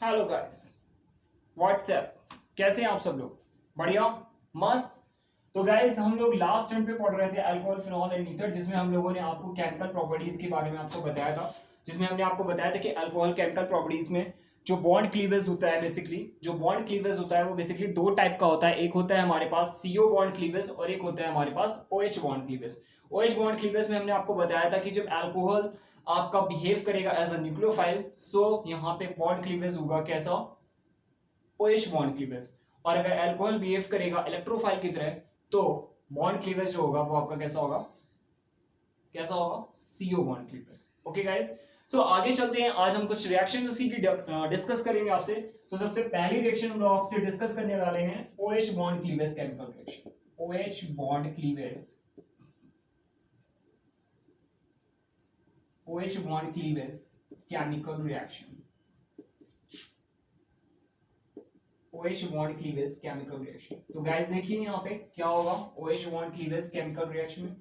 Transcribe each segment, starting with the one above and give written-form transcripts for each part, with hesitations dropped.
Hello guys, WhatsApp, कैसे हैं आप सब लोग? बढ़िया, मस्त। तो गाइस हम लोग लास्ट टाइम पे पढ़ रहे थे अल्कोहल, फिनॉल एंड ईथर, जिसमें हम लोगों ने आपको केमिकल प्रॉपर्टीज के बारे में आपको बताया था। जिसमें हमने आपको बताया था कि अल्कोहल केमिकल प्रॉपर्टीज में जो बॉन्ड क्लीवेज होता है, बेसिकली जो बॉन्ड क्लीवेज होता है वो बेसिकली दो टाइप का होता है। एक होता है हमारे पास CO बॉन्ड क्लीवेज और एक होता है हमारे पास OH bond cleavage. OH bond cleavage में हमने आपको बताया था कि जब अल्कोहल आपका बिहेव करेगा एज अ न्यूक्लियोफाइल, सो यहाँ पे बॉन्ड क्लीवेज होगा कैसा? OH bond cleavage. और अगर अल्कोहल बिहेव करेगा इलेक्ट्रोफाइल की तरह, तो बॉन्ड क्लीवेज जो होगा वो आपका कैसा होगा? कैसा होगा? CO bond cleavage. Okay guys, so आगे चलते हैं। आज हम कुछ रिएक्शन उसी की डिस्कस करेंगे आपसे। सो सबसे पहली रिएक्शन हम लोग आपसे डिस्कस करने वाले हैं OH bond cleavage chemical reaction. OH bond cleavage, OH bond cleavage chemical reaction, OH bond cleavage chemical reaction. तो गाइस देखिए यहाँ पे क्या होगा OH bond cleavage chemical reaction में।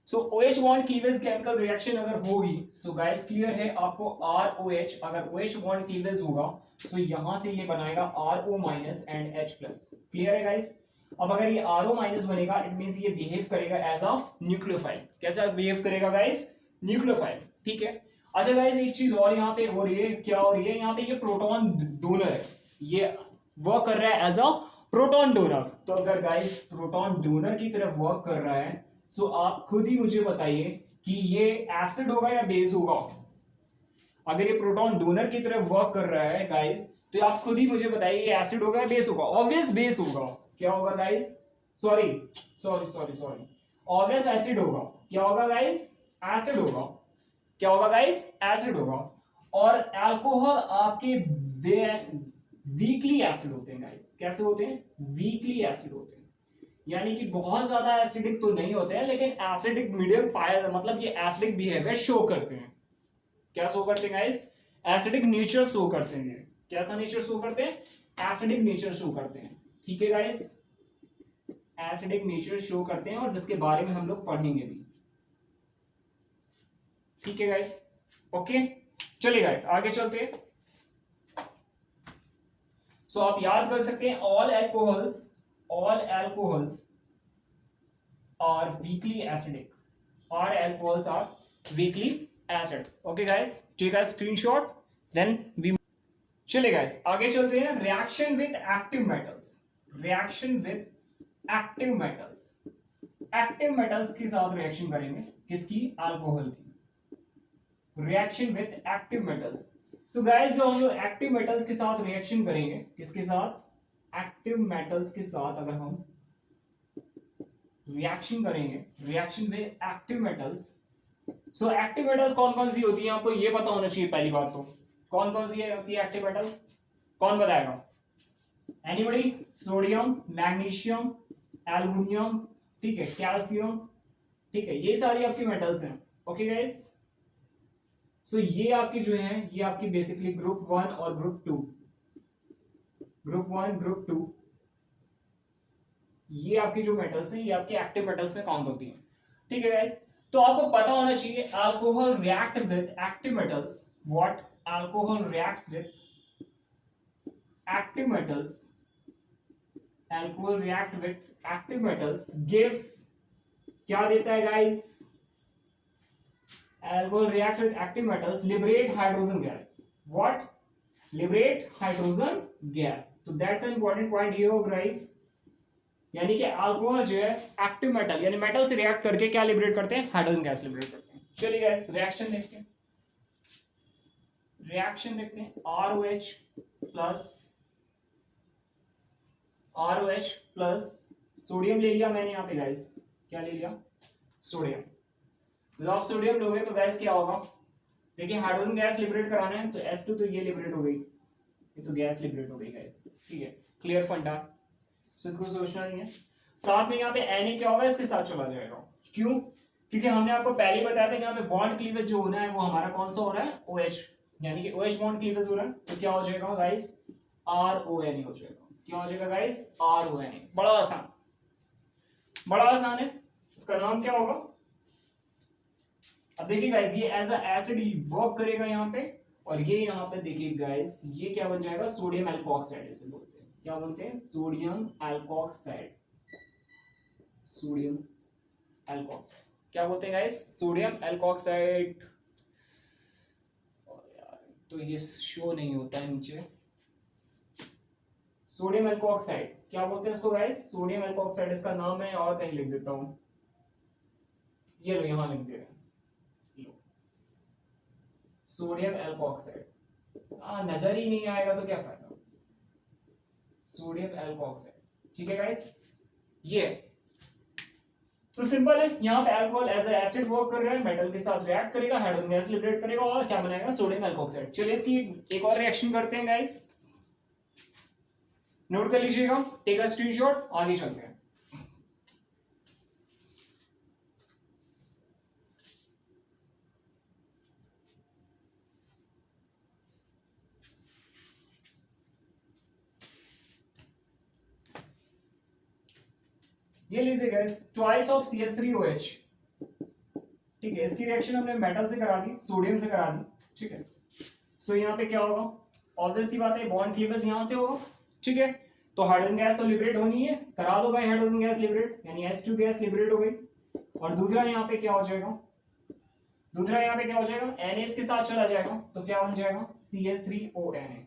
सो OH bond cleavage chemical reaction अगर होगी, सो गाइस क्लियर है आपको ROH, अगर OH बॉन्ड क्लीवेज होगा तो यहां से ये बनाएगा RO minus and H plus. Clear है गाइस? अब अगर ये RO माइनस बनेगा, इट मींस ये बिहेव करेगा एज अ न्यूक्लियोफाइल। कैसा बिहेव करेगा गाइस? न्यूक्लियोफाइल। ठीक है। अच्छा गाइस, एक चीज और यहाँ पे हो रही है। क्या हो रही है? यहाँ पे ये प्रोटॉन डोनर है, ये वर्क कर रहा है एज अ प्रोटॉन डोनर। तो अगर गाइस प्रोटॉन डोनर की तरफ वर्क कर रहा है, सो आप खुद ही मुझे बताइए कि ये एसिड होगा या बेस होगा? अगर ये प्रोटॉन डोनर की तरफ वर्क कर रहा है गाइस, तो आप खुद ही मुझे बताइए ये एसिड होगा या बेस होगा? ऑब्वियस बेस होगा। क्या होगा guys? Sorry sorry sorry sorry, obvious acid होगा। क्या होगा गाइस? एसिड होगा। क्या होगा गाइस? एसिड होगा। और अल्कोहल आपके वीकली एसिड होते हैं गाइस। कैसे होते हैं? वीकली एसिड होते हैं, यानी कि बहुत ज्यादा एसिडिक तो नहीं होते हैं, लेकिन एसिडिक मीडियम पाया, मतलब ये एसिडिक बिहेवियर शो करते हैं। क्या शो करते हैं गाइस? एसिडिक नेचर शो करते हैं। कैसा नेचर शो करते हैं? एसिडिक नेचर शो करते हैं। ठीक है गाइस, एसिडिक नेचर शो करते हैं, और जिसके बारे में हम लोग पढ़ेंगे भी। ठीक है गाइस, ओके, चलिए गाइस आगे चलते हैं। सो आप याद कर सकते हैं all alcohols are weakly acidic, or alcohols are weakly acid. Okay guys, take a screenshot, then we चले guys आगे चलते हैं। Reaction with active metals, reaction with active metals, active metals के साथ रिएक्शन करेंगे। किसकी? अल्कोहल की। Reaction with active metals. So guys जो हम लोग एक्टिव मेटल्स के साथ रिएक्शन करेंगे, किसके साथ? एक्टिव मेटल्स के साथ अगर हम रिएक्शन करेंगे, reaction with active metals. So active metals कौन कौन सी होती हैं आपको ये पता होना चाहिए। पहली बात तो कौन कौन सी होती है एक्टिव मेटल्स? कौन बताएगा? एनीबॉडी? सोडियम, मैग्नीशियम, एल्युमिनियम, ठीक है, कैल्शियम, ठीक है, ये सारी आपकी मेटल्स हैं। ओके गाइस, सो ये आपकी जो है, ये आपकी बेसिकली ग्रुप 1 और ग्रुप 2, ग्रुप 1 ग्रुप 2, ये आपकी जो मेटल्स हैं ये आपके एक्टिव मेटल्स में काउंट होती हैं। ठीक है गाइस, तो आपको पता होना चाहिए alcohol react with active metals. What? Alcohol react with active metals, alcohol react with active metals gives, क्या देता है guys? Alcohol react with active metals liberate hydrogen gas. What? Liberate hydrogen gas. तो that's an important point here guys, यानी कि alcohol जो है active metal यानी metal से रिएक्ट करके क्या लिबरेट करते हैं? हाइड्रोजन गैस लिबरेट करते हैं। चलिए गाइस रिएक्शन देखते हैं, रिएक्शन देखते हैं। ROH प्लस सोडियम ले लिया मैंने यहाँ पे गाइस। क्या ले लिया? सोडियम। जब आप सोडियम लोगे तो गैस क्या होगा? देखिए हाइड्रोजन गैस लिबरेट कराना है तो H2 तो ये लिबरेट हो गई, ये तो गैस लिबरेट हो गई गाइस। ठीक है, क्लियर फंडा, इसमें कुछ सोचना नहीं है। साथ में यहाँ पे Na क्या होगा? इसके साथ चला जाएगा। क्यों? क्योंकि हमने आपको पहले ही बताया था कि यहाँ पे बॉन्ड क्लीवेज जो होना है वो हमारा कौन सा हो रहा है? OH, यानी कि OH बॉन्ड क्लीवेज हो रहा है। तो क्या हो जाएगा गाइस? RONA हो जाएगा। क्या हो जाएगा गाइस? RONA। बड़ा आसान, बड़ा आसान है। इसका नाम क्या होगा? अब देखिए गाइस, ये एज अ एसिड वर्क करेगा यहाँ पे, और ये यहाँ पे देखिए गाइस, ये क्या बन जाएगा, सोडियम एल्कोक्साइड इसे बोलते हैं। क्या बोलते हैं? Sodium alkoxide. सोडियम एल्कोक्साइड क्या बोलते हैं गाइस? Sodium alkoxide. और यार तो ये शो नहीं होता है नीचे। सोडियम एल्कोक्साइड क्या बोलते हैं इसको गाइस? सोडियम एल्कोक्साइड इसका नाम है, और कहीं लिख देता हूं, ये लो यहां लिख दे रहे हैं, सोडियम एल्कोक्साइड। नजर ही नहीं आएगा तो क्या फायदा। सोडियम एल्कोक्साइड, ठीक है गाइस। ये तो सिंपल है, यहाँ पे alcohol as a acid work कर रहा है, मेटल के साथ रिएक्ट करेगा, हाइड्रोजन गैस लिबरेट करेगा और क्या बनाएगा? Sodium alkoxide. चलिए इसकी एक और रिएक्शन करते हैं गाइस, नोट कर लीजिएगा, टेक अ स्क्रीनशॉट, आगे चलते हैं। ये लीजिए गाइस, ट्वाइस ऑफ CH3OH, ठीक है। इसकी रिएक्शन हमने मेटल से करा दी, सोडियम से करा दी, ठीक है। सो यहाँ पे क्या होगा? ऑब्वियस सी बात है, बॉन्ड क्लीवेज यहाँ से होगा, ठीक है। तो हाइड्रोजन गैस तो लिबरेट होनी है, करा दो भाई हाइड्रोजन गैस लिबरेट, यानी H2 गैस लिबरेट हो गई। और दूसरा यहाँ पे क्या हो जाएगा? दूसरा यहाँ पे क्या हो जाएगा? Na इसके साथ चला जाएगा, तो क्या बन जाएगा? CH3ONA।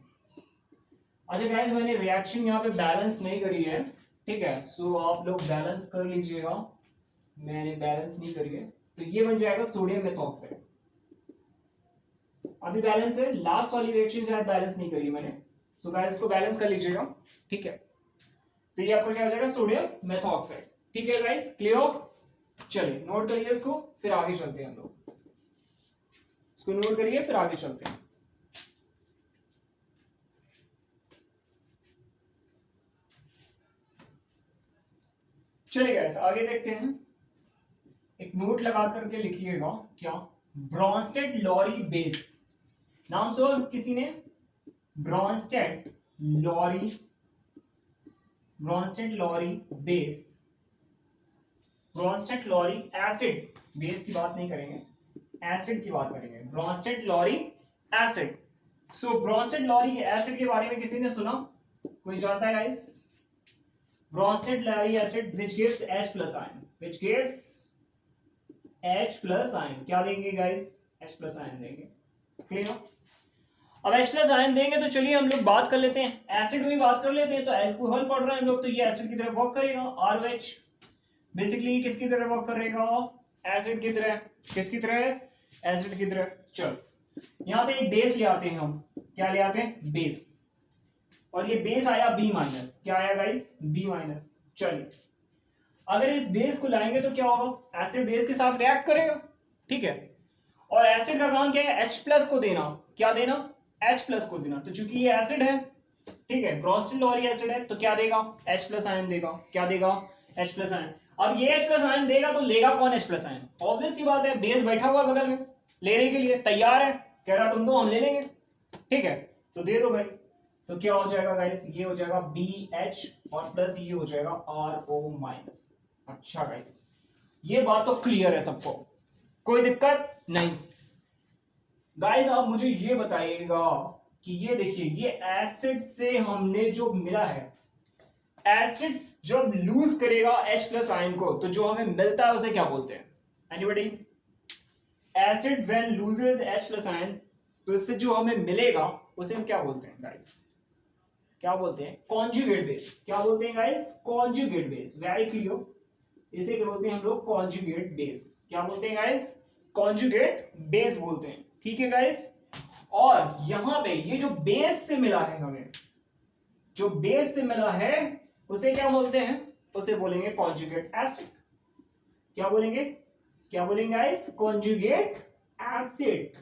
अच्छा गाइस, मैंने रिएक्शन यहाँ पे बैलेंस नहीं करी है, ठीक है। सो आप लोग बैलेंस कर लीजिएगा, मैंने बैलेंस नहीं करी है, तो ये बन जाएगा सोडियम मेथॉक्साइड। अभी बैलेंस है, लास्ट वाली रिएक्शन शायद बैलेंस नहीं करी मैंने, सो गाइस इसको बैलेंस कर लीजिएगा, ठीक है। तो ये आपका क्या हो जाएगा? सोडियम मेथॉक्साइड, ठीक है गाइस, क्लियर। चलिए नोट करिए इसको, फिर आगे चलते हैं हम लोग। इसको नोट करिए, फिर आगे चलते हैं। चलिए गाइस आगे देखते हैं। एक नोट लगा करके लिखिएगा, क्या? ब्रॉन्स्टेड लॉरी बेस, नाम सुना किसी ने? Bronsted Lowry, Bronsted Lowry base, Bronsted Lowry acid. Base की बात नहीं करेंगे, एसिड की बात करेंगे, ब्रॉन्स्टेड लॉरी एसिड। सो ब्रॉन्स्टेड लॉरी एसिड के बारे में किसी ने सुना? कोई जानता है guys? Bronsted Lowry acid which gives H plus ion, which gives H plus ion, क्या देंगे गाइस? H plus ion देंगे, क्लियर। अब H plus ion देंगे तो चलिए हम लोग बात कर लेते हैं, एसिड में बात कर लेते हैं। तो अल्कोहल पढ़ रहे हैं हम लोग, तो ये एसिड की तरह वर्क करेगा, RH बेसिकली किसकी तरह वर्क करेगा? एसिड की तरह। किसकी तरह? एसिड की तरह। चलो यहाँ पे एक बेस ले आते हैं हम, क्या ले आते हैं? बेस। और ये बेस आया B माइनस, क्या आया गाइस? B minus. चलिए अगर इस बेस को लाएंगे तो क्या होगा? एसिड बेस के साथ रिएक्ट करेगा, ठीक है। और एसिड का काम क्या है? H प्लस को देना। क्या देना? H प्लस को देना। तो चूंकि ये एसिड है, ठीक है, ब्रॉन्स्टेड लॉरी एसिड है, तो क्या देगा? H प्लस आयन देगा। क्या देगा? H plus ion. अब ये H प्लस आयन देगा तो लेगा कौन H प्लस आयन? ऑब्वियस सी बात है, बेस बैठा हुआ बगल में, लेने के लिए तैयार है, कह रहा तुम दो हम ले लेंगे, ठीक है, तो दे दो भाई। तो क्या हो जाएगा गाइस? ये हो जाएगा BH और प्लस ये हो जाएगा RO माइनस। अच्छा गाइस, ये बात तो क्लियर है सबको, कोई दिक्कत नहीं। गाइस आप मुझे ये बताइएगा कि ये देखिए, ये एसिड से हमने जो मिला है, एसिड जब लूज करेगा H प्लस आयन को, तो जो हमें मिलता है उसे क्या बोलते हैं? Anybody? Acid when loses H plus ion, तो इससे जो हमें मिलेगा उसे हम क्या बोलते हैं गाइस? क्या बोलते हैं? Conjugate base. क्या बोलते हैं guys? Conjugate base. Very clear, इसे क्या बोलते हैं हम लोग? Conjugate base. क्या बोलते हैं गाइस? कॉन्जुगेट बेस बोलते हैं, ठीक है गाइस। और यहां पे ये जो बेस से मिला है हमें, जो बेस से मिला है उसे क्या बोलते हैं? उसे बोलेंगे कॉन्जुगेट एसिड। क्या बोलेंगे? क्या बोलेंगे गाइस? Conjugate acid.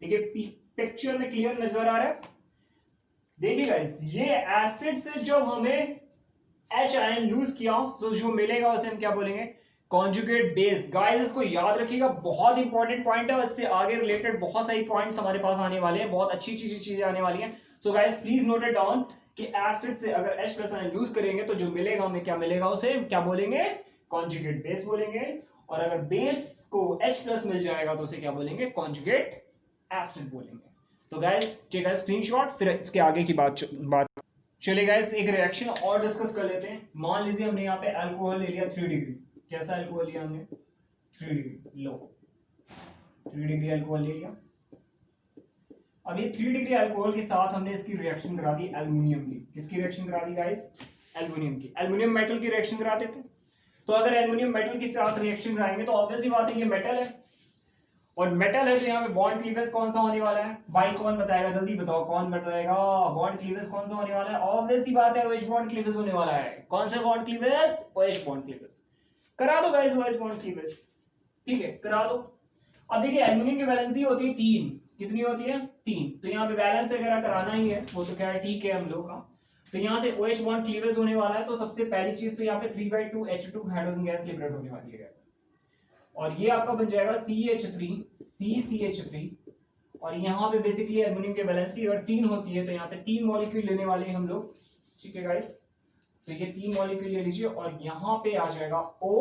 ठीक है, पिक्चर में क्लियर नजर आ रहा है? देखिए गाइस, ये एसिड से जब हमें H आयन लूज किया तो जो मिलेगा उसे हम क्या बोलेंगे? Conjugate base. गाइस इसको याद रखिएगा, बहुत इंपॉर्टेंट पॉइंट है, इससे आगे रिलेटेड बहुत सारी पॉइंट्स हमारे पास आने वाले हैं, बहुत अच्छी चीजें आने वाली हैं। सो guys please note it down कि एसिड से अगर H प्लस आयन लूज करेंगे तो जो मिलेगा हमें क्या मिलेगा? उसे क्या बोलेंगे? कॉन्जुगेट बेस बोलेंगे। और अगर बेस को H प्लस मिल जाएगा तो उसे क्या बोलेंगे? कॉन्जुगेट एसिड बोलेंगे। तो गाइस टेक अ स्क्रीनशॉट, फिर इसके आगे की बात चलिए गाइस एक रिएक्शन और डिस्कस कर लेते हैं। मान लीजिए हमने यहाँ पे अल्कोहल ले लिया 3 डिग्री। कैसा अल्कोहल लिया हमने? 3 डिग्री। लो 3 डिग्री अल्कोहल ले लिया। अब ये 3 डिग्री अल्कोहल के साथ हमने इसकी रिएक्शन करा दी एल्युमिनियम की। किसकी रिएक्शन करा दी गाइस? एल्युमिनियम की। एल्युमिनियम मेटल की रिएक्शन करा देते। तो अगर एल्युमिनियम मेटल के साथ रिएक्शन कराएंगे तो ऑब्वियस सी बात है ये मेटल है, और मेटल है तो यहाँ पे बॉन्ड क्लीवेज कौन सा होने वाला है भाई? कौन बताएगा? जल्दी बताओ कौन बताएगा? बॉन्ड क्लीवेज कौन सा होने वाला है? ऑब्वियस सी बात है OH बॉन्ड क्लीवेज होने वाला है। कौन सा bond cleavage? OH bond cleavage. करा दो गाइस OH बॉन्ड क्लीवेज। ठीक है करा दो। अब देखिए एल्युमिनियम की वैलेंसी होती है 3। कितनी होती है? 3। तो यहाँ पे बैलेंस वगैरह कराना ही है, वो तो क्या है ठीक है हम लोग का। तो यहाँ से OH बॉन्ड क्लीवेज होने वाला है, तो सबसे पहली चीज तो यहाँ पे 3/2 H2 हाइड्रोजन गैस लिबरेट होने वाली है गैस, और ये आपका बन जाएगा CH3 CCH3। और यहाँ पे बेसिकली एल्युमिनियम की वैलेंसी अगर 3 होती है तो यहाँ पे 3 मॉलिक्यूल लेने वाले हैं हम लोग। ठीक है गाइस, तो ये 3 मॉलिक्यूल ले लीजिए और यहाँ पे आ जाएगा O।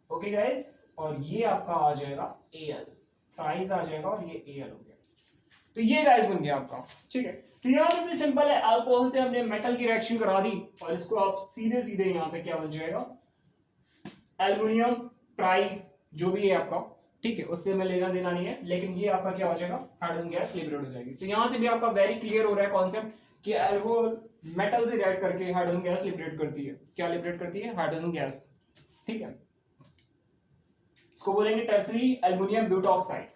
ओके गाइस, और ये आपका आ जाएगा Al, प्राइस आ जाएगा और ये Al हो गया। तो ये गाइस बन गया आपका। ठीक है, तो यहाँ पे भी सिंपल है, अल्कोहल से हमने मेटल की रिएक्शन करा दी और इसको आप सीधे सीधे यहाँ पे क्या बन जाएगा? एल्युमिनियम ट्राई जो भी है आपका, ठीक है, उससे हमें लेना देना नहीं है, लेकिन ये आपका क्या हो जाएगा? हाइड्रोजन गैस लिबरेट हो जाएगी। तो यहां से भी आपका वेरी क्लियर हो रहा है कॉन्सेप्ट कि अल्कोहल मेटल से रिएक्ट करके हाइड्रोजन गैस लिबरेट करती है। क्या लिबरेट करती है? Hydrogen gas. ठीक है, इसको बोलेंगे टर्सरी एल्युमिनियम ब्यूटॉक्साइड।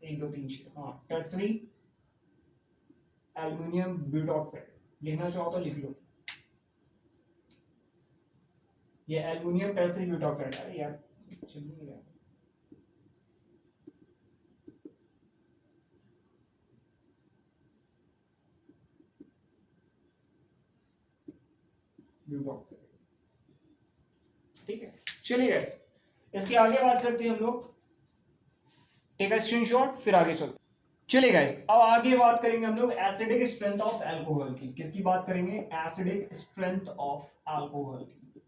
1 2 3 6, हाँ टर्सरी एल्युमिनियम ब्यूटॉक्साइड। लिखना चाहो तो लिख लो, ये एल्युमिनियम टर्सरी ब्यूटॉक्साइड है यार, चल नहीं रहा। ब्यूटॉक्साइड। ठीक है, चलिए गाइस इसके आगे बात करते हैं हम लोग। टेक अ स्क्रीनशॉट, फिर आगे चलते हैं। चलिए गाइस अब आगे बात करेंगे हम लोग एसिडिक स्ट्रेंथ ऑफ अल्कोहल की। किसकी बात करेंगे? एसिडिक स्ट्रेंथ ऑफ अल्कोहल की।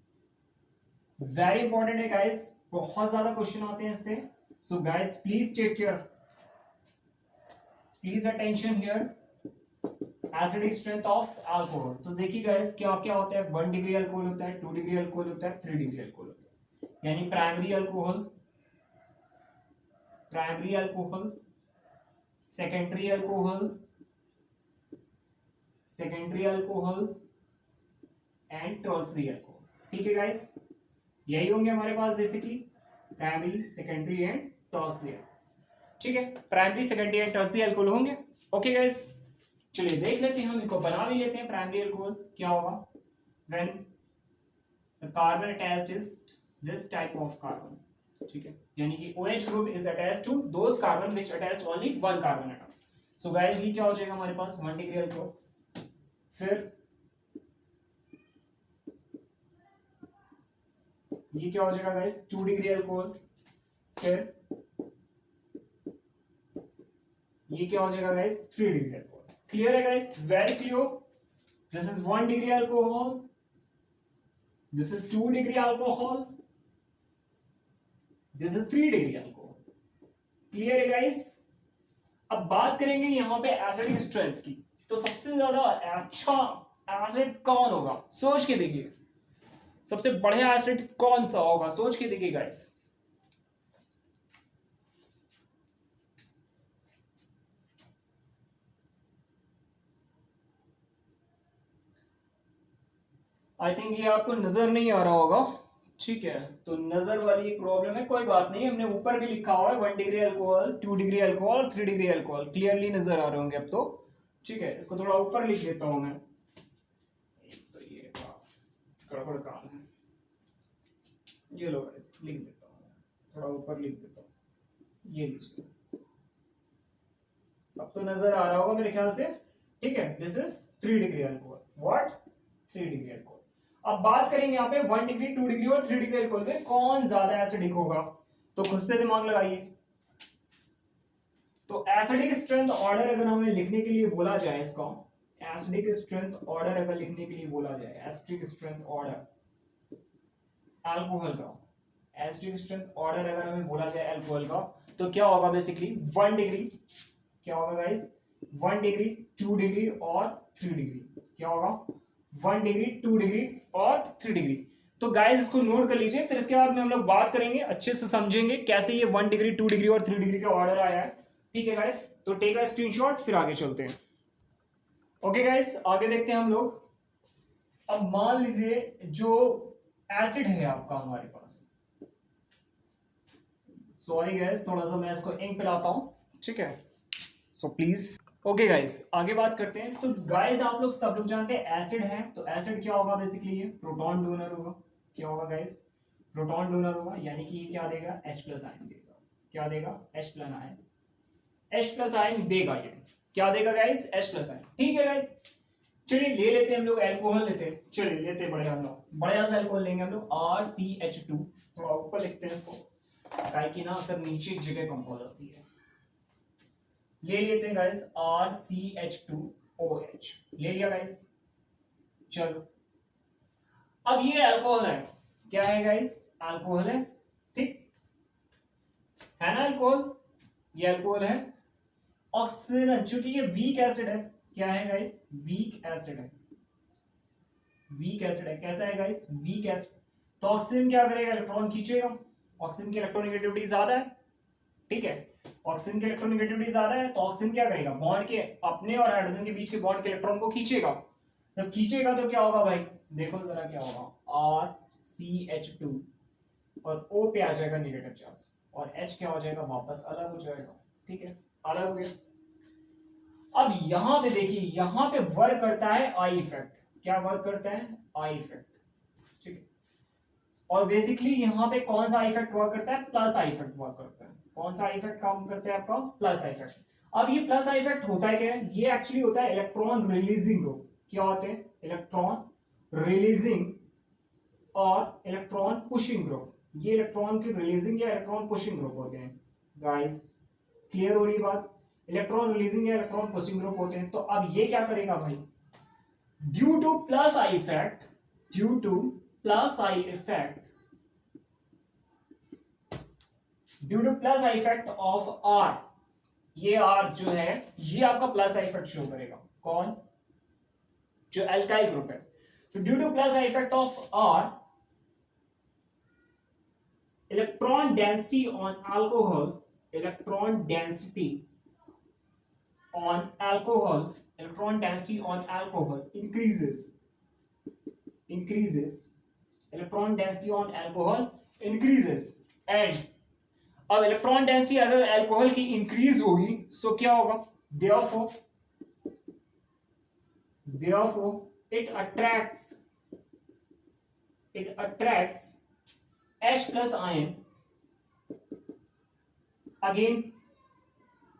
वेरी इंपॉर्टेंट है गाइस, बहुत ज्यादा क्वेश्चन आते हैं इससे। So guys please take care, please attention here. Acidic strength of alcohol, तो देखिए गाइस क्या क्या होता है। 1 डिग्री अल्कोहल होता है, 2 डिग्री अल्कोहल होता है, 3 डिग्री अल्कोहल होता है। यानी primary alcohol, primary alcohol, secondary alcohol, secondary alcohol and tertiary alcohol. ठीक है गाइस, यही होंगे हमारे पास basically primary, secondary and tertiary. ठीक है, primary, secondary and tertiary alcohol होंगे। ओके गाइस, चलिए देख लेते हैं, हम इनको बना भी लेते हैं। प्राइमरी अल्कोहल क्या होगा? When the carbon attached is this type of carbon. ठीक है, यानी कि OH group is attached to those carbon which attached only one carbon atom. So guys ये क्या हो जाएगा हमारे पास? 1 डिग्री अल्कोहल, फिर ये क्या हो जाएगा गाइस? 2 डिग्री अल्कोहल, फिर ये क्या हो जाएगा गाइस? 3 degree alcohol. क्लियर है guys? Very clear. This is 1 degree alcohol, this is 2 degree alcohol, this is 3 degree alcohol. Clear है गाइस? अब बात करेंगे यहां पे एसिडिक स्ट्रेंथ की। तो सबसे ज्यादा अच्छा एसिड कौन होगा? सोच के देखिए, सबसे बढ़िया एसिड कौन सा होगा? सोच के देखिए गाइस। आई थिंक ये आपको नजर नहीं आ रहा होगा। ठीक है, तो नजर वाली एक प्रॉब्लम है, कोई बात नहीं, हमने ऊपर भी लिखा हुआ है 1 degree alcohol, 2 degree alcohol, 3 degree alcohol. Clearly नजर आ रहे होंगे अब तो। ठीक है, इसको थोड़ा ऊपर लिख देता हूं मैं, तो ये गड़बड़ काम है। ये लो गाइस, लिख देता हूं, थोड़ा ऊपर लिख देता हूं, ये लीजिए, अब तो नजर आ रहा होगा मेरे ख्याल से। ठीक है, this is 3 degree alcohol. What? 3 degree alcohol. अब बात करेंगे यहाँ पे 1 डिग्री, 2 डिग्री और 3 डिग्री अल्कोहल में कौन ज्यादा एसिडिक होगा, तो खुद से दिमाग लगाइए। तो एसिडिक स्ट्रेंथ ऑर्डर अगर हमें लिखने के लिए बोला जाए, इसका एसिडिक स्ट्रेंथ ऑर्डर अगर लिखने के लिए बोला जाए, एसिडिक स्ट्रेंथ ऑर्डर अल्कोहल का, एसिडिक स्ट्रेंथ ऑर्डर अगर हमें बोला जाए अल्कोहल का, तो क्या होगा बेसिकली 1 डिग्री, क्या होगा गाइस 1 डिग्री 2 डिग्री और 3 डिग्री, क्या होगा 1 डिग्री 2 डिग्री और 3 डिग्री। तो गाइस इसको नोट कर लीजिए, फिर इसके बाद में हम लोग बात करेंगे, अच्छे से समझेंगे कैसे ये 1 डिग्री 2 डिग्री और 3 डिग्री का ऑर्डर आया है। ठीक है गाइस, तो टेक अ स्क्रीनशॉट, फिर आगे चलते हैं। ओके गाइस, आगे देखते हैं हम लोग। अब मान लीजिए जो एसिड है आपका हमारे पास, सॉरी गाइस थोड़ा सा मैं इसको इंक पिलाता हूं, ठीक है, सो प्लीज। ओके गाइस, आगे बात करते हैं। तो गाइस आप लोग सब लोग जानते हैं एसिड है, तो एसिड क्या होगा बेसिकली, ये प्रोटॉन डोनर होगा। क्या होगा गाइस, प्रोटॉन डोनर होगा, यानी कि ये क्या देगा H प्लस आयन देगा। क्या देगा H plus ion, H plus ion देगा। ये क्या देगा गाइस H प्लस आयन। ठीक है गाइस, चलिए ले लेते हैं हम लोग एल्कोहल लेते हैं, चलिए लेते हैं बढ़िया सा एल्कोहल लेंगे हम लोग RCH2, थोड़ा ऊपर लिखते हैं इसको ताकि कि ना अगर नीचे एक जगह कंपाउंड होती है। ले लेते हैं गाइस RCH2OH, ले लिया गाइस। चलो अब ये अल्कोहल है, क्या है गाइस अल्कोहल है, ठीक है ना अल्कोहल, ये अल्कोहल है। ऑक्सीजन चूंकि ये वीक एसिड है, क्या है गाइस वीक एसिड है, वीक एसिड है। कैसा है गाइस वीक एसिड, तो ऑक्सीजन क्या करेगा इलेक्ट्रॉन खींचेगा, ऑक्सीजन की इलेक्ट्रोनेगेटिविटी ज्यादा है, ठीक है, ऑक्सीजन की इलेक्ट्रोनेगेटिविटी ज्यादा है, तो ऑक्सीजन क्या करेगा बॉन्ड के अपने और हाइड्रोजन के बीच के बॉन्ड के इलेक्ट्रॉन को खींचेगा। जब खींचेगा तो क्या होगा भाई, देखो जरा क्या होगा RCH2 और O पे आ जाएगा नेगेटिव चार्ज और H क्या हो जाएगा वापस अलग हो जाएगा, ठीक है, अलग हो गया। अब यहां पे देखिए, यहां पे वर्क करता है आई इफेक्ट, क्या वर्क करता है आई इफेक्ट, ठीक है, और बेसिकली यहां पे कौन सा इफेक्ट वर्क करता है, प्लस आई इफेक्ट वर्क करता है। कौन सा इफेक्ट काम करता है आपका, प्लस आई इफेक्ट। अब ये प्लस आई इफेक्ट होता है क्या, ये एक्चुअली होता है इलेक्ट्रॉन रिलीजिंग ग्रुप। क्या होते हैं इलेक्ट्रॉन रिलीजिंग और इलेक्ट्रॉन पुशिंग ग्रुप, ये इलेक्ट्रॉन की रिलीजिंग या इलेक्ट्रॉन पुशिंग ग्रुप होते हैं। गाइस क्लियर हो रही बात, इलेक्ट्रॉन रिलीजिंग या इलेक्ट्रॉन पुशिंग ग्रुप होते हैं। तो अब ये क्या करेगा भाई, due two plus I effect, due two plus I effect, due two plus I effect of R, ये R जो है ये आपका प्लस आई इफेक्ट शो करेगा। कौन, जो एल्काइल ग्रुप है। तो due two plus I effect of R, electron density on alcohol, electron density on alcohol, electron density on alcohol increases, electron density on alcohol increases, and अब electron density अगर alcohol की increase होगी सो क्या होगा, therefore it attracts H plus ion again,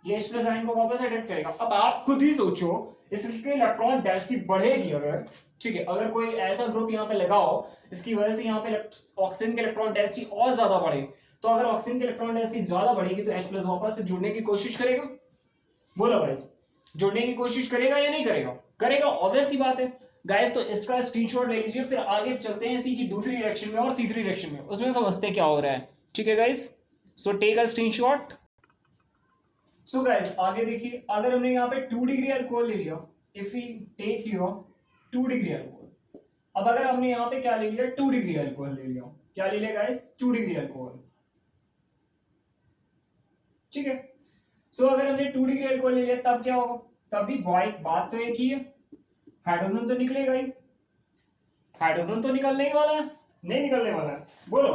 ये H plus ion को वापस attract करेगा। अब आप खुद ही सोचो इसकी इलेक्ट्रॉन डेंसिटी बढ़ेगी अगर, ठीक है, अगर कोई ऐसा ग्रुप यहाँ पे लगाओ इसकी वजह से यहाँ पे ऑक्सीजन की इलेक्ट्रॉन डेंसिटी और ज्यादा बढ़े, तो अगर ऑक्सीजन की इलेक्ट्रॉन डेंसिटी ज्यादा बढ़ेगी तो H प्लस वापस से जुड़ने की कोशिश करेगा। बोलो गाइस, जुड़ने की कोशिश करेगा या नहीं करेगा, करेगा, ऑब्वियस सी बात है गाइस। तो इसका स्क्रीनशॉट ले लीजिए, फिर आगे चलते हैं इसी की दूसरी रिएक्शन में और तीसरी रिएक्शन में, उसमें समझते हैं क्या हो रहा है, ठीक है guys. So take a screenshot. So guys आगे देखिए, अगर हमने यहाँ पे 2 डिग्री अल्कोहल ले लिया, if we take here 2 degree alcohol, अब अगर हमने यहाँ पे क्या ले लिया 2 डिग्री अल्कोहल ले लिया, क्या ले लिया गाइस 2 डिग्री अल्कोहल, ठीक है। सो अगर हमने 2 डिग्री अल्कोहल ले लिया तब क्या होगा, तब भी बात तो एक ही है, हाइड्रोजन तो निकलेगा ही, हाइड्रोजन तो निकलने ही वाला है, नहीं निकलने वाला है, बोलो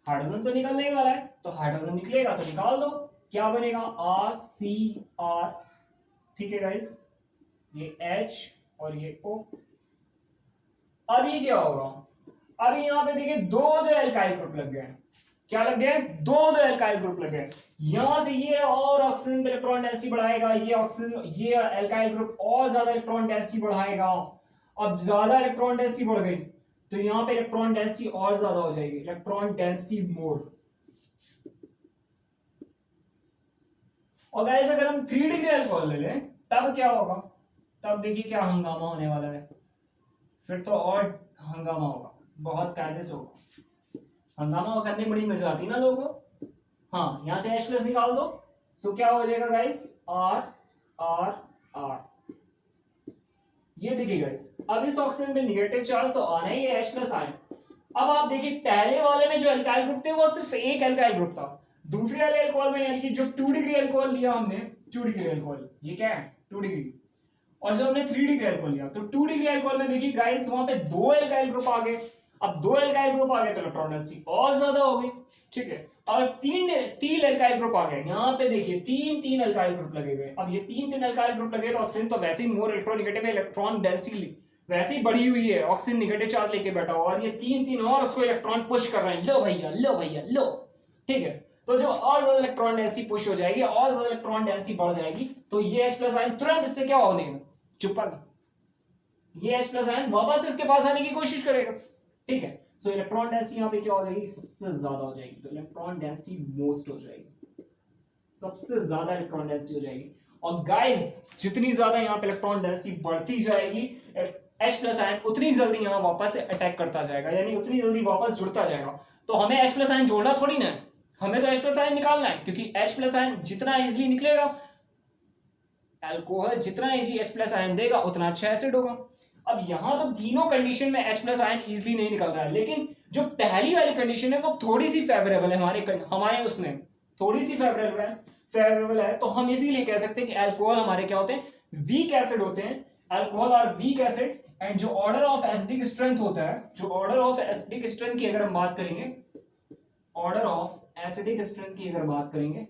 हाइड्रोजन तो निकलने ही वाला है, तो हाइड्रोजन निकलेगा तो निकाल दो, क्या बनेगा RCR, ठीक है गाइस, ये H और ये O। अब ये क्या होगा, अब यहाँ पे देखिए दो एल्काइल ग्रुप लग गए, क्या लग गए, दो एल्काइल ग्रुप लग गए। यहां से ये और ऑक्सीजन इलेक्ट्रॉन डेंसिटी बढ़ाएगा, ये ऑक्सीजन ये एल्काइल ग्रुप और ज्यादा इलेक्ट्रॉन डेंसिटी बढ़ाएगा। अब ज्यादा इलेक्ट्रॉन डेंसिटी बढ़ गई तो यहाँ पे इलेक्ट्रॉन डेंसिटी और ज्यादा हो जाएगी, इलेक्ट्रॉन डेंसिटी मोर। और गाइस अगर हम 3 डिग्री अल्कोहल ले लें तब क्या होगा, तब देखिए क्या हंगामा होने वाला है, फिर तो और हंगामा होगा, बहुत कायदे से होगा। हंगामा करने में बड़ी मजा आती है ना लोगों को, हाँ यहां से H प्लस निकाल दो, सो क्या हो जाएगा गाइस, R R R। ये देखिए गाइस, अब इस ऑक्सीजन में निगेटिव चार्ज तो आना ही है, H प्लस आयन। अब आप देखिए पहले वाले में जो अल्काइल ग्रुप थे वो सिर्फ एक अल्काइल ग्रुप था, दूसरे वाले अल्कोहल में यानी कि जो 2 डिग्री अल्कोहल लिया हमने, 2 डिग्री अल्कोहल, ये क्या है 2 डिग्री, और जब हमने 3 डिग्री अल्कोहल लिया तो 2 डिग्री अल्कोहल में देखिए गाइस वहां पे दो अल्काइल ग्रुप आ गए। अब दो अल्काइल ग्रुप आ गए तो इलेक्ट्रॉन डेंसिटी और ज्यादा हो गई, ठीक है। और तीन तीन अल्काइल ग्रुप आ गए, यहाँ पे देखिए तीन तीन अल्काइल ग्रुप लगे हुए। अब ये तीन तीन अल्काइल ग्रुप लगे तो ऑक्सीजन तो वैसे ही मोर इलेक्ट्रोनेगेटिव है, इलेक्ट्रॉन डेंसिटी वैसे ही बढ़ी हुई है, ऑक्सीजन नेगेटिव चार्ज लेके बैठा हुआ, और ये तीन तीन और उसको इलेक्ट्रॉन पुश कर रहे हैं, लो भैया लो भैया लो, ठीक है। तो जो और ज्यादा इलेक्ट्रॉन डेंसिटी पुश हो जाएगी, और ज्यादा इलेक्ट्रॉन डेंसिटी बढ़ जाएगी, तो ये H प्लस आयन तुरंत इससे क्या होने देगा, चुप कर, ये H प्लस आयन वापस इसके पास आने की कोशिश करेगा, ठीक है। सो इलेक्ट्रॉन डेंसिटी यहाँ पे क्या हो जाएगी, सबसे ज्यादा हो जाएगी, तो इलेक्ट्रॉन डेंसिटी मोस्ट हो जाएगी, सबसे ज्यादा इलेक्ट्रॉन डेंसिटी हो जाएगी। और गाइस जितनी ज्यादा यहाँ पे इलेक्ट्रॉन डेंसिटी बढ़ती जाएगी, H प्लस आयन उतनी जल्दी यहाँ वापस अटैक करता जाएगा, यानी उतनी जल्दी वापस जुड़ता जाएगा। तो हमें H प्लस आयन जोड़ना थोड़ी ना है, हमें तो H प्लस आयन निकालना है, क्योंकि H प्लस आयन जितना इजीली निकलेगा, अल्कोहल जितना इजी H प्लस आयन देगा उतना अच्छा एसिड होगा। अब यहाँ तो तीनों कंडीशन में H प्लस आयन इजीली नहीं निकल रहा है, लेकिन जो पहली वाली कंडीशन है वो थोड़ी सी फेवरेबल है, हमारे उसमें थोड़ी सी फेवरेबल है, तो हम इसीलिए कह सकते हैं कि अल्कोहल हमारे क्या होते हैं, वीक एसिड होते हैं, अल्कोहल और वीक एसिड। एंड जो ऑर्डर ऑफ एसिडिक स्ट्रेंथ होता है, जो ऑर्डर ऑफ एसिडिक स्ट्रेंथ की अगर हम बात करेंगे, ऑर्डर ऑफ एसिडिक स्ट्रेंथ की अगर बात करेंगे,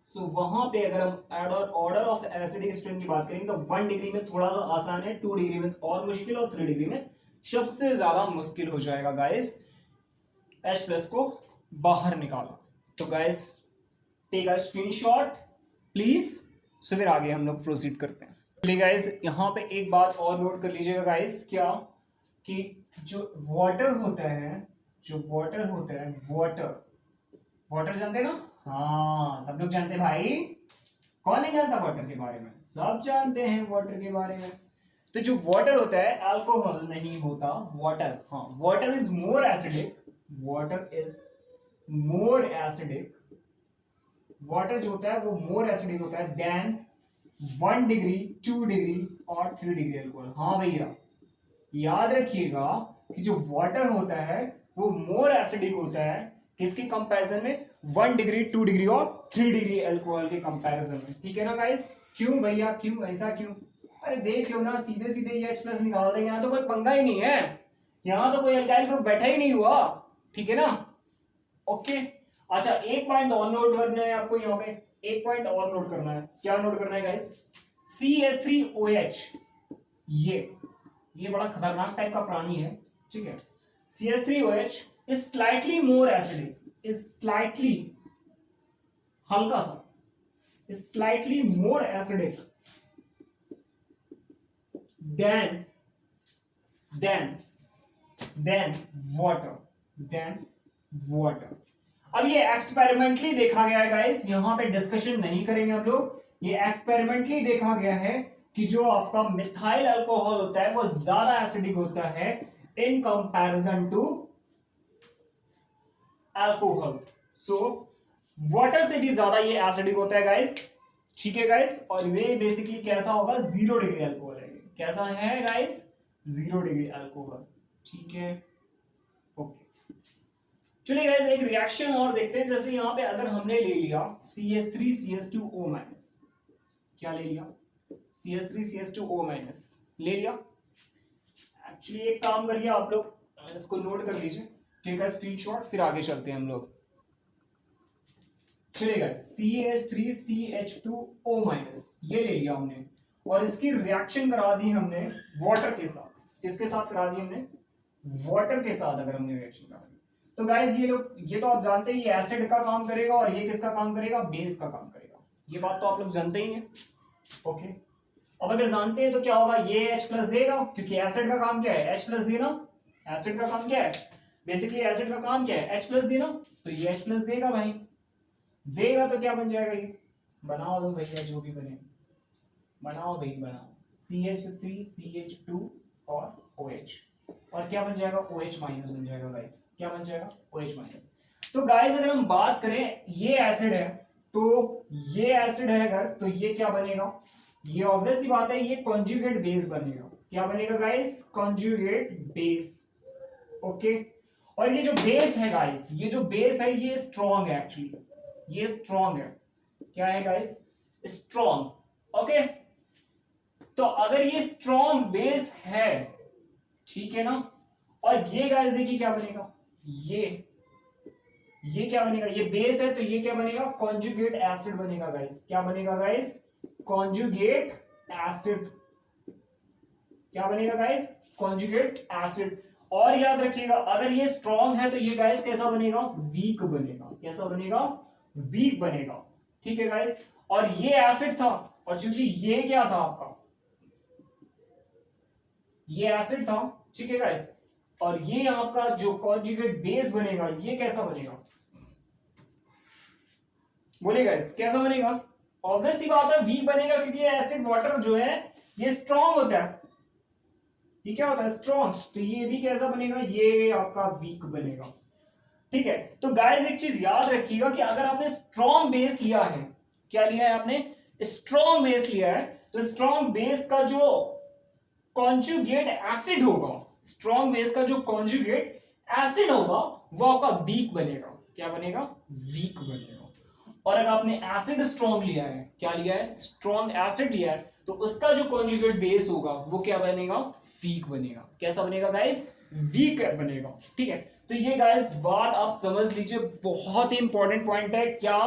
सो वहां पे अगर हम ऑर्डर ऑफ एसिडिक स्ट्रेंथ की बात करेंगे तो 1 डिग्री में थोड़ा सा आसान है, 2 डिग्री में और मुश्किल, और 3 डिग्री में सबसे ज्यादा मुश्किल हो जाएगा गाइस H प्लस को बाहर निकालना। तो guys take a screenshot please, so फिर आगे हम लोग प्रोसीड करते हैं। चलिए गाइस यहाँ पे एक बात और नोट कर लीजिएगा गाइस, क्या कि जो वाटर होता है, वाटर जानते हैं ना, हाँ सब लोग जानते हैं भाई, कौन नहीं जानता वाटर के बारे में, सब जानते हैं वाटर के बारे में। तो जो वाटर होता है अल्कोहल नहीं होता, वाटर, हाँ water is more acidic, water जो होता है वो मोर एसिडिक होता है देन 1 डिग्री, 2 डिग्री और 3 डिग्री अल्कोहल। हाँ भैया याद रखिएगा कि जो वाटर होता है वो मोर एसिडिक होता है किसके कंपैरिजन में, 1 डिग्री, 2 डिग्री और 3 डिग्री अल्कोहल के कंपैरिजन में, ठीक है ना गाइस। क्यों भैया, क्यों ऐसा क्यों, अरे देख लो ना, सीधे सीधे ये H प्लस निकाल देंगे, यहाँ तो कोई पंगा ही नहीं है, यहाँ तो कोई अल्काइल ग्रुप बैठा ही नहीं हुआ, ठीक है ना, ओके। अच्छा एक पॉइंट और नोट करना है आपको, यहाँ पे एक पॉइंट और नोट करना है, क्या नोट करना है गाइस, CH3OH, ये बड़ा खतरनाक टाइप का प्राणी है, ठीक है। CH3OH is slightly more acidic, is slightly, हल्का सा, is slightly more acidic than water। अब ये एक्सपेरिमेंटली देखा गया है गाइस, यहां पे डिस्कशन नहीं करेंगे हम लोग, ये एक्सपेरिमेंटली देखा गया है कि जो आपका मिथाइल अल्कोहल होता है वो ज्यादा एसिडिक होता है in comparison to alcohol. So water से भी ज्यादा ये एसिडिक होता है गाइस, ठीक है गाइस। और ये बेसिकली कैसा होगा, 0 डिग्री अल्कोहल है, कैसा है गाइस, 0 डिग्री अल्कोहल, ठीक है, ओके। चलिए गाइस एक रिएक्शन और देखते हैं, जैसे यहाँ पे अगर हमने ले लिया CH3CH2O-, क्या ले लिया, CH3CH2O- ले लिया। एक्चुअली एक काम करिए आप लोग इसको नोट कर लीजिए, ठीक है, स्क्रीनशॉट, फिर आगे चलते हैं हम लोग। चलेगा CH3CH2O- ये ले लिया हमने, और इसकी रिएक्शन करा दी हमने वाटर के साथ, किसके साथ करा दी हमने, वाटर के साथ अगर हमने रिएक्शन करा दी, तो गाइस ये तो आप जानते हैं, ये एसिड का काम करेगा और ये किसका काम करेगा, बेस का काम करेगा, ये बात तो आप लोग जानते ही हैं, ओके। अब अगर जानते हैं तो क्या होगा, ये H प्लस देगा, क्योंकि एसिड का काम क्या है, H प्लस देना, एसिड का काम क्या है, बेसिकली एसिड का काम क्या है, H प्लस देना, तो ये H प्लस देगा भाई, देगा तो क्या बन जाएगा, ये बनाओ दो भैया, जो भी बने बनाओ भाई, बनाओ, CH3CH2 और OH, और क्या बन जाएगा, OH- बन जाएगा गाइस, क्या बन जाएगा, OH-। तो गाइस अगर हम बात करें ये एसिड है, तो ये एसिड है अगर, तो ये क्या बनेगा, ये ऑब्वियस सी बात है, ये कॉन्जुगेट बेस बनेगा। क्या बनेगा गाइस, कॉन्जुगेट बेस। ओके, और ये जो बेस है गाइस, ये जो बेस है ये स्ट्रॉन्ग है एक्चुअली, ये स्ट्रॉन्ग है। क्या है गाइस, स्ट्रॉन्ग। ओके, तो अगर ये स्ट्रॉन्ग बेस है, ठीक है ना, और ये गाइस देखिए क्या बनेगा, ये क्या बनेगा, ये बेस है तो ये क्या बनेगा, कॉन्जुगेट एसिड बनेगा गाइस। क्या बनेगा गाइस, कॉन्जुगेट एसिड। क्या बनेगा गाइस, कॉन्जुगेट एसिड। और याद रखिएगा अगर ये स्ट्रॉन्ग है तो ये गाइस कैसा बनेगा, वीक बनेगा। कैसा बनेगा, वीक बनेगा। ठीक है गाइस, और ये एसिड था, और चूंकि ये क्या था आपका, ये एसिड था, ठीक है गाइस, और ये आपका जो कॉन्जुगेट बेस बनेगा ये कैसा बनेगा, बोलिए गाइस कैसा बनेगा। ऑब्वियस सी बात है वीक बनेगा, क्योंकि एसिड वाटर जो है ये स्ट्रॉन्ग होता है, ये क्या होता है, स्ट्रॉन्ग। तो ये भी कैसा बनेगा, ये आपका वीक बनेगा। ठीक है, तो गाइस एक चीज याद रखिएगा कि अगर आपने स्ट्रॉन्ग बेस लिया है, क्या लिया है आपने, स्ट्रॉन्ग बेस लिया है, तो स्ट्रॉन्ग बेस का जो कॉन्जुगेट एसिड होगा, स्ट्रॉन्ग बेस का जो कॉन्जुगेट एसिड होगा वो आपका वीक बनेगा। क्या बनेगा, वीक बनेगा। और अगर आपने एसिड स्ट्रॉन्ग लिया है, क्या लिया है, स्ट्रॉन्ग एसिड लिया है, तो उसका जो कॉन्जुगेट बेस होगा वो क्या बनेगा, वीक बनेगा। कैसा बनेगा गाइस, वीक बनेगा। ठीक है, तो ये गाइस बात आप समझ लीजिए, बहुत ही इंपॉर्टेंट पॉइंट है क्या,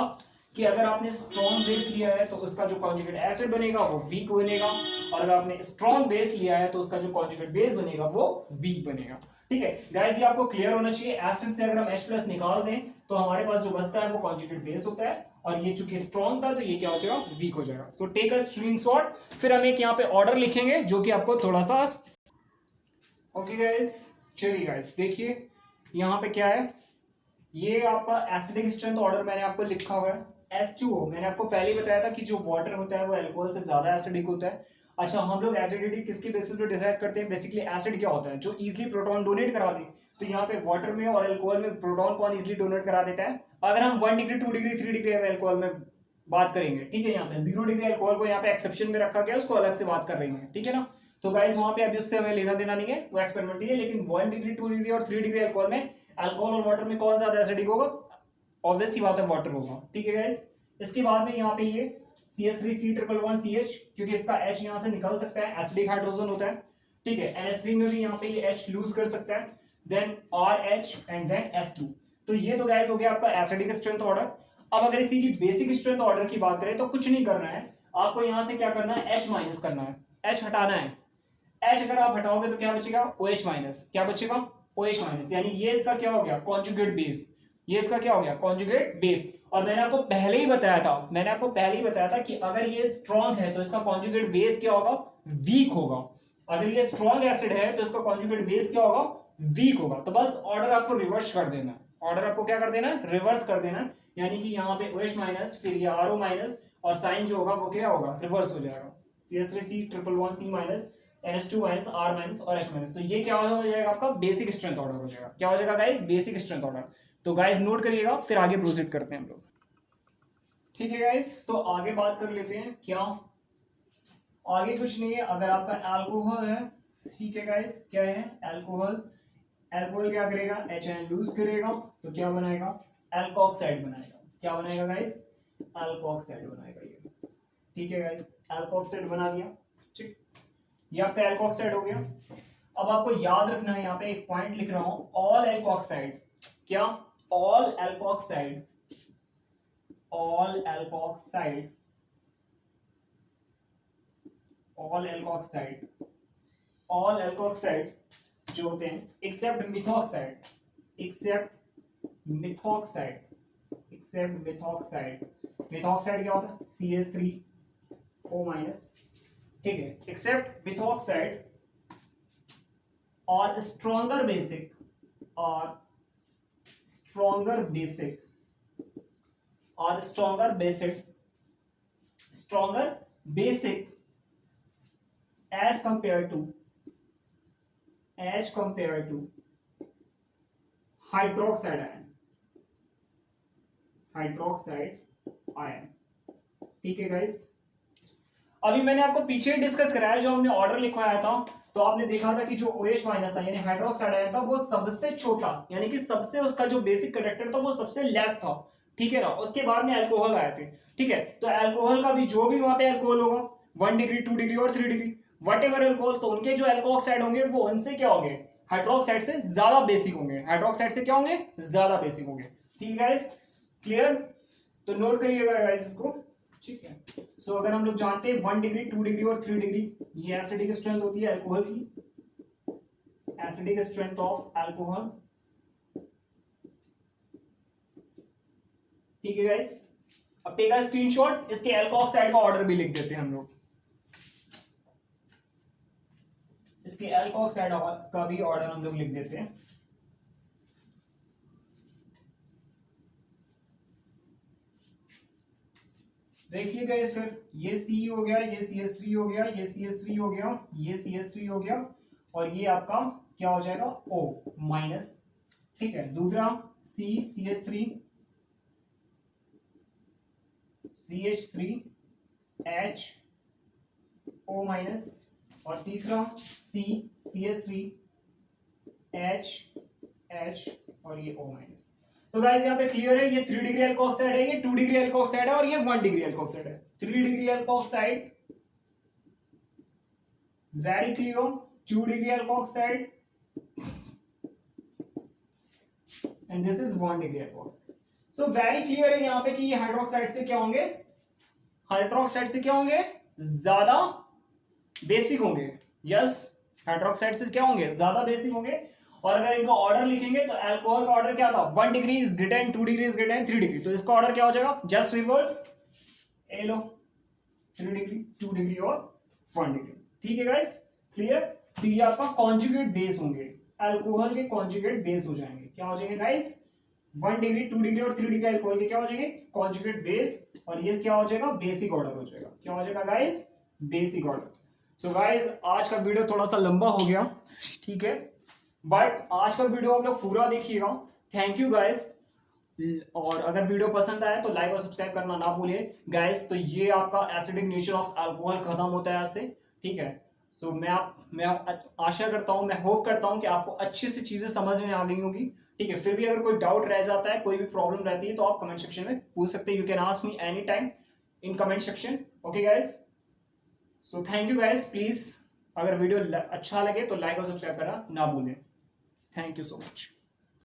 कि अगर आपने स्ट्रॉन्ग बेस लिया है तो उसका जो कॉन्जुगेट एसिड बनेगा वो वीक बनेगा, और अगर आपने स्ट्रॉन्ग बेस लिया है तो उसका जो कॉन्जुगेट बेस बनेगा वो वीक बनेगा। ठीक है गाइस, ये आपको क्लियर होना चाहिए। एसिड से अगर हम H+ निकाल दें तो हमारे पास जो बचता है वो कॉन्जुगेट बेस होता है, और ये चूंकि स्ट्रॉन्ग था तो ये क्या हो जाएगा, वीक हो जाएगा। तो टेक अ स्क्रीनशॉट, फिर हम एक यहाँ पे ऑर्डर लिखेंगे जो कि आपको थोड़ा सा, ओके गाइस, चलिए गाइस देखिए यहाँ पे क्या है, ये आपका एसिडिक स्ट्रेंथ ऑर्डर मैंने आपको लिखा हुआ है। H2O मैंने आपको पहले ही बताया था कि जो वाटर होता है वो अल्कोहल से ज्यादा एसिडिक होता है। अच्छा, हम लोग एसिडिटी किसकी बेसिस पे डिसाइड करते हैं, बेसिकली एसिड क्या होता है, जो इजीली प्रोटॉन डोनेट करा दे। तो यहाँ पे वाटर में और अल्कोहल में प्रोटॉन कौन इजीली डोनेट करा देता है, अगर हम 1 डिग्री 2 डिग्री 3 डिग्री अल्कोहल में बात करेंगे, ठीक है, यहाँ पे 0 डिग्री अल्कोहल को यहाँ पे एक्सेप्शन में रखा गया, उसको अलग से बात कर रहे हैं, ठीक है ना। तो गाइस वहां पे अभी उससे हमें लेना देना नहीं है, वो एक्सपेरिमेंटली है, लेकिन 1 डिग्री 2 डिग्री और 3 डिग्री अल्कोहल में अल्कोहल और वाटर में कौन ज्यादा एसिडिक होगा, ऑब्वियस सी बात है वाटर होगा। ठीक है गाइस, इसके बाद में यहाँ पे ये CH3C111CH, क्योंकि इसका H यहाँ से निकल सकता है, एसिडिक हाइड्रोजन होता है। ठीक है, NH3 में भी यहाँ पे ये H लूज कर सकता है, then RH and then S2। तो ये तो गाइस हो गया आपका एसिडिक स्ट्रेंथ ऑर्डर। अब अगर इसी की बेसिक स्ट्रेंथ ऑर्डर की बात करें तो कुछ नहीं करना है आपको, यहाँ से क्या करना है, H माइनस करना है, H हटाना है। H अगर आप हटाओगे तो क्या बचेगा, OH माइनस। क्या बचेगा, OH माइनस, यानी ये इसका क्या हो गया, कॉन्जुगेट बेस। ये इसका क्या हो गया, कॉन्जुगेट बेस। और मैंने आपको पहले ही बताया था कि अगर ये स्ट्रॉन्ग है तो इसका कॉन्जुगेट बेस क्या होगा, वीक होगा। अगर ये स्ट्रॉन्ग एसिड है तो इसका कॉन्जुगेट बेस क्या होगा, वीक होगा। तो बस ऑर्डर आपको रिवर्स कर देना है, ऑर्डर आपको क्या कर देना है, रिवर्स कर देना है। यानी कि यहाँ पे OH माइनस, फिर ये RO माइनस, और साइन जो होगा वो क्या होगा, रिवर्स हो जाएगा। CH3C111C minus, NH2 minus, R minus और H माइनस। तो ये क्या हो जाएगा, आपका बेसिक स्ट्रेंथ ऑर्डर हो जाएगा। क्या हो जाएगा गाइस, बेसिक स्ट्रेंथ ऑर्डर। तो गाइस नोट करिएगा, फिर आगे प्रोसीड करते हैं हम लोग। ठीक है गाइस, तो आगे बात कर लेते हैं। क्या आगे कुछ नहीं है, अगर आपका अल्कोहल है, ठीक है गाइस, क्या है, अल्कोहल। अल्कोहल क्या करेगा, HN लूज करेगा, तो क्या बनाएगा, अल्कोक्साइड बनाएगा। क्या बनाएगा गाइस, अल्कोक्साइड बनाएगा ये। ठीक है गाइस, अल्कोक्साइड बना दिया। ठीक, ये आपका अल्कोक्साइड हो गया। अब आपको याद रखना है, यहाँ पे एक पॉइंट लिख रहा हूं, ऑल अल्कोक्साइड। क्या, all alkoxide, all alkoxide, all alkoxide, all alkoxide जो होते हैं, except methoxide, except methoxide, except methoxide. Methoxide क्या होता है, CH3O माइनस। ठीक है, एक्सेप्ट मिथॉक्साइड और स्ट्रॉन्गर बेसिक, और स्ट्रॉन्गर बेसिक, और stronger basic, stronger basic as compared to hydroxide ion, hydroxide ion. ठीक है गाइस, अभी मैंने आपको पीछे डिस्कस कराया, जो हमने ऑर्डर लिखवाया था, तो आपने देखा था कि जो OH माइनस था यानी हाइड्रोक्साइड आयन था वो सबसे छोटा, यानी कि सबसे उसका जो बेसिक कंडक्टर था वो सबसे लेस था। ठीक है ना, उसके बाद में अल्कोहल आए थे। ठीक है, तो अल्कोहल का भी जो भी वहां पे अल्कोहल होगा 1 डिग्री 2 डिग्री और 3 डिग्री वट एवर अल्कोहल, तो उनके जो अल्कोऑक्साइड होंगे वो उनसे क्या होंगे, हाइड्रोक्साइड से ज्यादा बेसिक होंगे, हाइड्रोक्साइड से क्या होंगे, ज्यादा बेसिक होंगे। ठीक है गाइस, क्लियर, तो नोट करिएगा गाइस इसको। ठीक है, सो अगर हम लोग जानते हैं 1 डिग्री 2 डिग्री और 3 डिग्री ये एसिडिक स्ट्रेंथ होती है अल्कोहल की, एसिडिक स्ट्रेंथ ऑफ अल्कोहल। ठीक है गाइस, अब टेक अ स्क्रीनशॉट, इसके अल्कोऑक्साइड का ऑर्डर भी लिख देते हैं हम लोग, इसके अल्कोऑक्साइड का भी ऑर्डर हम लोग लिख देते हैं। देखिए गाइस, फिर ये C हो गया, ये CH3 हो गया, ये CH3 हो गया, ये CH3 हो गया, और ये आपका क्या हो जाएगा O माइनस। ठीक है, दूसरा C CH3 CH3 H O minus, और तीसरा C CH3 H H और ये O माइनस। तो गाइस यहाँ पे क्लियर है, ये 3 डिग्री अल्कोऑक्साइड है, ये 2 डिग्री अल्कोऑक्साइड है, और ये 1 डिग्री अल्कोऑक्साइड है। 3 degree alkoxide very clear, 2 degree alkoxide and this is 1 degree alkoxide. So very clear है यहाँ पे कि ये हाइड्रोक्साइड से क्या होंगे, हाइड्रोक्साइड से क्या होंगे, ज्यादा बेसिक होंगे। यस, हाइड्रोक्साइड से क्या होंगे, ज्यादा बेसिक होंगे। और अगर इनका ऑर्डर लिखेंगे तो अल्कोहल का ऑर्डर क्या था, 1 degree is greater than 2 degree is greater than 3 degree, तो इसका ऑर्डर क्या हो जाएगा, जस्ट रिवर्स, ए लो 3 डिग्री 2 डिग्री और 1 डिग्री। ठीक है गाइस, क्लियर, तो ये आपका कॉन्जुगेट बेस होंगे, अल्कोहल के कॉन्जुगेट बेस हो जाएंगे, क्या हो जाएंगे गाइस, 1 डिग्री 2 डिग्री और 3 डिग्री अल्कोहल के क्या हो जाएंगे, कॉन्जुगेट बेस, और ये क्या हो जाएगा, बेसिक ऑर्डर हो जाएगा, क्या हो जाएगा guys, basic order. So guys आज का वीडियो थोड़ा सा लंबा हो गया, ठीक है, बट आज का वीडियो आप लोग पूरा देखिएगा। थैंक यू गाइस, और अगर वीडियो पसंद आए तो लाइक और सब्सक्राइब करना ना भूलिए गाइस। तो ये आपका एसिडिक नेचर ऑफ अल्कोहल खत्म होता है ऐसे। ठीक है, सो मैं आशा करता हूँ, मैं होप करता हूँ कि आपको अच्छी सी चीजें समझ में आ गई होंगी। ठीक है, फिर भी अगर कोई डाउट रह जाता है, कोई भी प्रॉब्लम रहती है, तो आप कमेंट सेक्शन में पूछ सकते हैं, you can ask me any time in comment section. Okay guys, so thank you guys, please अगर वीडियो अच्छा लगे तो लाइक और सब्सक्राइब करना ना भूलें। Thank you so much.